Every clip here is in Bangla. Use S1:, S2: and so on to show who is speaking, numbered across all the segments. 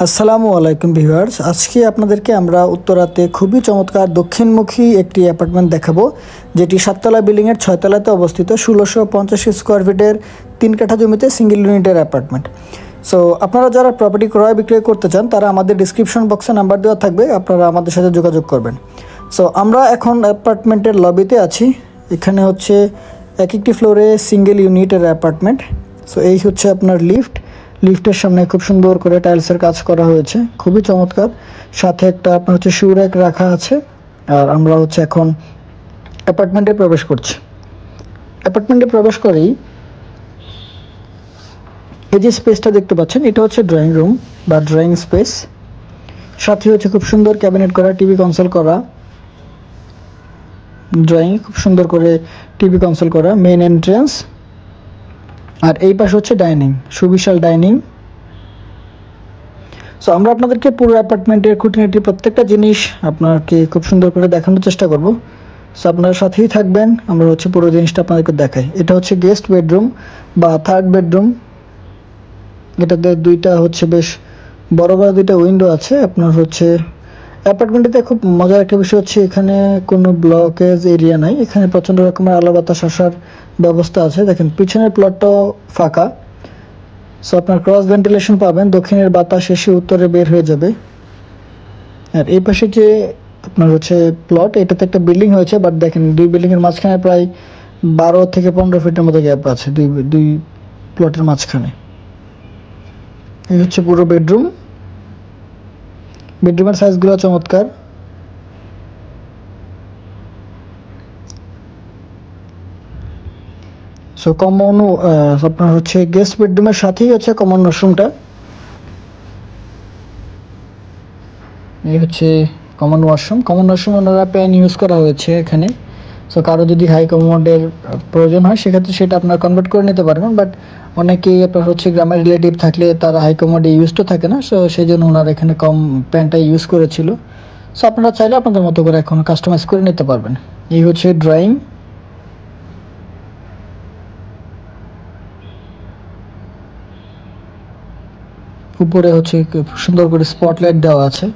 S1: আসসালামু আলাইকুম ভিউয়ার্স, আজকে আপনাদেরকে আমরা উত্তরাতে খুবই চমৎকার দক্ষিণমুখী একটি অ্যাপার্টমেন্ট দেখাবো, যেটি 7তলা বিল্ডিংয়ের 6তলাতে অবস্থিত। 1650 স্কোয়ার ফিটের 3 কাঠা জমিতে সিঙ্গেল ইউনিটের অ্যাপার্টমেন্ট। সো আপনারা যারা প্রপার্টি ক্রয় বিক্রয় করতে চান তারা আমাদের ডিসক্রিপশন বক্সে নাম্বার দেওয়া থাকবে, আপনারা আমাদের সাথে যোগাযোগ করবেন। সো আমরা এখন অ্যাপার্টমেন্টের লবিতে আছি। এখানে হচ্ছে এক একটি ফ্লোরে সিঙ্গেল ইউনিটের অ্যাপার্টমেন্ট। সো এই হচ্ছে আপনার লিফটের সামনে খুব সুন্দর করে টাইলসের কাজ করা হয়েছে, খুবই চমৎকার। সাথে একটা আপনার হচ্ছে শু র্যাক রাখা আছে। আর আমরা হচ্ছে এখন অ্যাপার্টমেন্টে প্রবেশ করছি। অ্যাপার্টমেন্টে প্রবেশ করেই এই যে স্পেসটা দেখতে পাচ্ছেন, এটা হচ্ছে ড্রয়িং রুম বা ড্রয়িং স্পেস। সাথে হচ্ছে খুব সুন্দর ক্যাবিনেট করা, টিভি কনসোল করা, ড্রয়িং খুব সুন্দর করে টিভি কনসোল করা, মেইন এন্ট্রান্স। আর এই পাশে হচ্ছে ডাইনিং, সুবিশাল ডাইনিং। সো আমরা আপনাদেরকে পুরো অ্যাপার্টমেন্টের খুঁটিনাটি প্রত্যেকটা জিনিস আপনাকে খুব সুন্দর করে দেখানোর চেষ্টা করব। সো আপনারা সাথেই থাকবেন, আমরা হচ্ছে পুরো জিনিসটা আপনাদেরকে দেখাই। এটা হচ্ছে গেস্ট বেডরুম বা থার্ড বেডরুম। এটাতে দুইটা হচ্ছে বেশ বড় বড় দুইটা উইন্ডো আছে। আপনার হচ্ছে অ্যাপার্টমেন্টটিতে খুব মজার একটা বিষয় হচ্ছে এখানে কোনো ব্লকেজ এরিয়া নাই, এখানে প্রচণ্ড রকমের আলো বাতাস আসার ব্যবস্থা আছে। দেখেন পিছনের প্লটটাও ফাঁকা। সো আপনার ক্রস ভেন্টিলেশন পাবেন, দক্ষিণের বাতাস এসে উত্তরে বের হয়ে যাবে। আর এই পাশে যে আপনার হচ্ছে প্লট, এটাতে একটা বিল্ডিং হয়েছে, বাট দেখেন দুই বিল্ডিংয়ের মাঝখানে প্রায় 12 থেকে 15 ফিটের মতো গ্যাপ আছে দুই প্লটের মাঝখানে। এই হচ্ছে পুরো বেডরুম। বেডরুমের সাইজগুলো চমৎকার। সো কমন আপনার হচ্ছে গেস্ট বেডরুমের সাথেই হচ্ছে কমন ওয়াশরুমটা। এই হচ্ছে কমন ওয়াশরুম। ওনারা প্যান ইউজ করা হয়েছে এখানে। সো কারো যদি হাই কমোডের প্রয়োজন হয় সেক্ষেত্রে সেটা আপনারা কনভার্ট করে নিতে পারবেন। বাট অনেকেই আপনার হচ্ছে গ্রামের রিলেটিভ থাকলে তারা হাই কমোডে ইউজ তো থাকে না, সো সেই জন্য ওনারা এখানে কম প্যানটা ইউজ করেছিল। সো আপনারা চাইলে আপনাদের মতো করে এখন কাস্টমাইজ করে নিতে পারবেন। এই হচ্ছে ড্রয়িং। উপরে হচ্ছে সুন্দর করে স্পটলাইট দেওয়া আছে।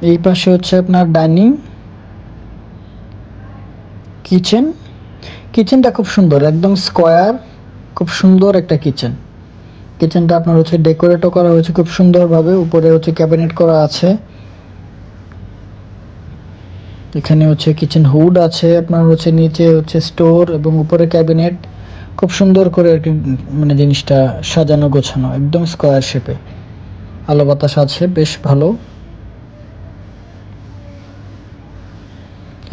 S1: এই পাশে হচ্ছে আপনার ডাইনিং, কিচেনটা খুব সুন্দর, একদম স্কোয়ার, খুব সুন্দর একটা কিচেনটা আপনার হচ্ছে ডেকোরেটও করা হয়েছে খুব সুন্দরভাবে। উপরে হচ্ছে ক্যাবিনেট করা আছে, এখানে হচ্ছে কিচেন হুড আছে, আপনার হচ্ছে নিচে হচ্ছে স্টোর এবং উপরে ক্যাবিনেট। খুব সুন্দর করে আর কি মানে জিনিসটা সাজানো গোছানো, একদম স্কোয়ার শেপে। আলো বাতাস আছে বেশ ভালো।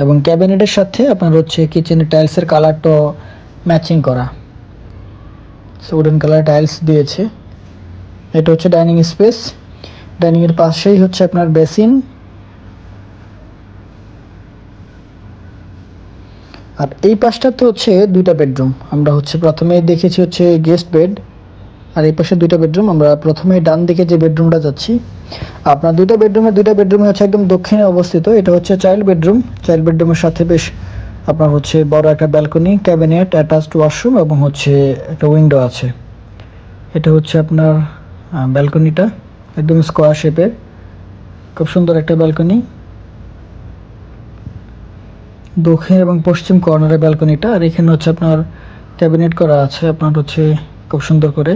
S1: এবং ক্যাবিনেটের সাথে আপনার হচ্ছে কিচেনের টাইলসের কালারটা ম্যাচিং করা, উডেন কালার টাইলস দিয়েছে। এটা হচ্ছে ডাইনিং স্পেস। ডাইনিংয়ের পাশেই হচ্ছে আপনার বেসিন। আর এই পাশটাতে হচ্ছে দুইটা বেডরুম। আমরা হচ্ছে প্রথমে দেখেছি হচ্ছে গেস্ট বেড, আর এই পাশে দুইটা বেডরুম। আমরা প্রথমে ডান দিকে যে বেডরুমটা যাচ্ছি, আপনার দুইটা বেডরুমে হচ্ছে একদম দক্ষিণে অবস্থিত। এটা হচ্ছে চাইল্ড বেডরুমের সাথে বেশ আপনার হচ্ছে বড় একটা ব্যালকনি, ক্যাবিনেট, অ্যাটাচড ওয়াশরুম এবং হচ্ছে একটা উইন্ডো আছে। এটা হচ্ছে আপনার ব্যালকনিটা, একদম স্কোয়ার শেপের, খুব সুন্দর একটা ব্যালকনি। দক্ষিণ এবং পশ্চিম কর্নারের ব্যালকনিটা। আর এখানে হচ্ছে আপনার ক্যাবিনেট করা আছে আপনার হচ্ছে খুব সুন্দর করে।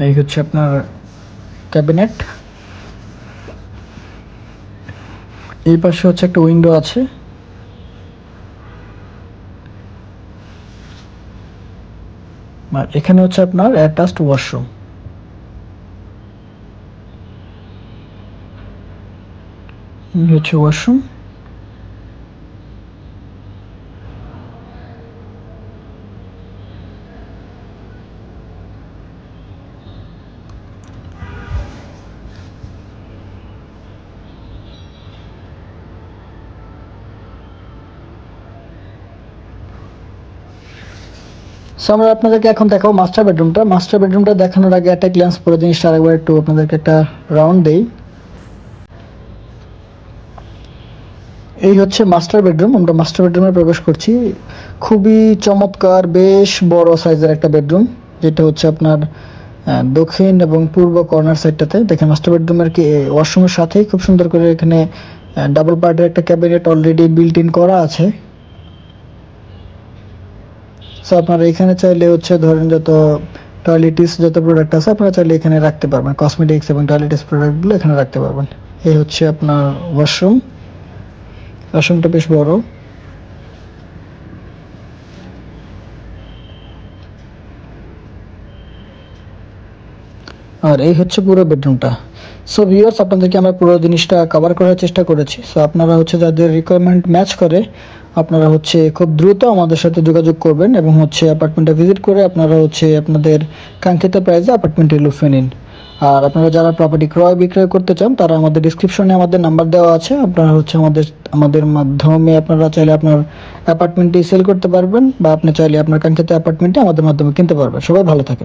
S1: এই হচ্ছে আপনার ক্যাবিনেট। এই পাশে হচ্ছে একটা উইন্ডো আছে। আর এখানে হচ্ছে আপনার অ্যাটাচড ওয়াশরুম। এই হচ্ছে ওয়াশরুম। সো আমরা আপনাদেরকে এখন দেখাবো মাস্টার বেডরুমটা দেখানোর আগে একটা গ্ল্যান্স পুরো জিনিসটা আরেকবার একটু আপনাদেরকে একটা রাউন্ড দেই। এই হচ্ছে মাস্টার বেডরুম। আমরা মাস্টার বেডরুমে প্রবেশ করছি। খুবই চমৎকার, বেশ বড় সাইজের একটা বেডরুম, যেটা হচ্ছে আপনার দক্ষিণ এবং পূর্ব কর্নার সাইডটাতে। দেখেন মাস্টার বেডরুমের কি ওয়াশরুমের সাথেই খুব সুন্দর করে এখানে ডাবল পার্টের একটা ক্যাবিনেট অলরেডি বিল্ট ইন করা আছে। সো আপনারা এখানে চাইলে হচ্ছে ধরেন যত টয়লেটিস যত প্রোডাক্ট আছে আপনারা চাইলে এখানে রাখতে পারবেন, কসমেটিক্স এবং টয়লেটিস প্রোডাক্টগুলো এখানে রাখতে পারবেন। এই হচ্ছে আপনার ওয়াশরুম। ওয়াশরুমটা বেশ বড়। আর এই হচ্ছে পুরো বেডরুমটা। সো ভিউয়ার্স, আপনাদেরকে আমরা পুরো জিনিসটা কভার করার চেষ্টা করেছি। সো আপনারা হচ্ছে যাদের রিকোয়ারমেন্ট ম্যাচ করে আপনারা হচ্ছে খুব দ্রুত আমাদের সাথে যোগাযোগ করবেন এবং হচ্ছে অ্যাপার্টমেন্টটা ভিজিট করে আপনারা হচ্ছে আপনাদের কাঙ্ক্ষিত প্রাইসে অ্যাপার্টমেন্টে লুফে নিন। আর আপনারা যারা প্রপার্টি ক্রয় বিক্রয় করতে চান তারা আমাদের ডিসক্রিপশনে আমাদের নাম্বার দেওয়া আছে। আপনারা হচ্ছে আমাদের মাধ্যমে আপনারা চাইলে আপনার অ্যাপার্টমেন্টটি সেল করতে পারবেন, বা আপনি চাইলে আপনার কাঙ্ক্ষিত অ্যাপার্টমেন্টে আমাদের মাধ্যমে কিনতে পারবেন। সবাই ভালো থাকেন।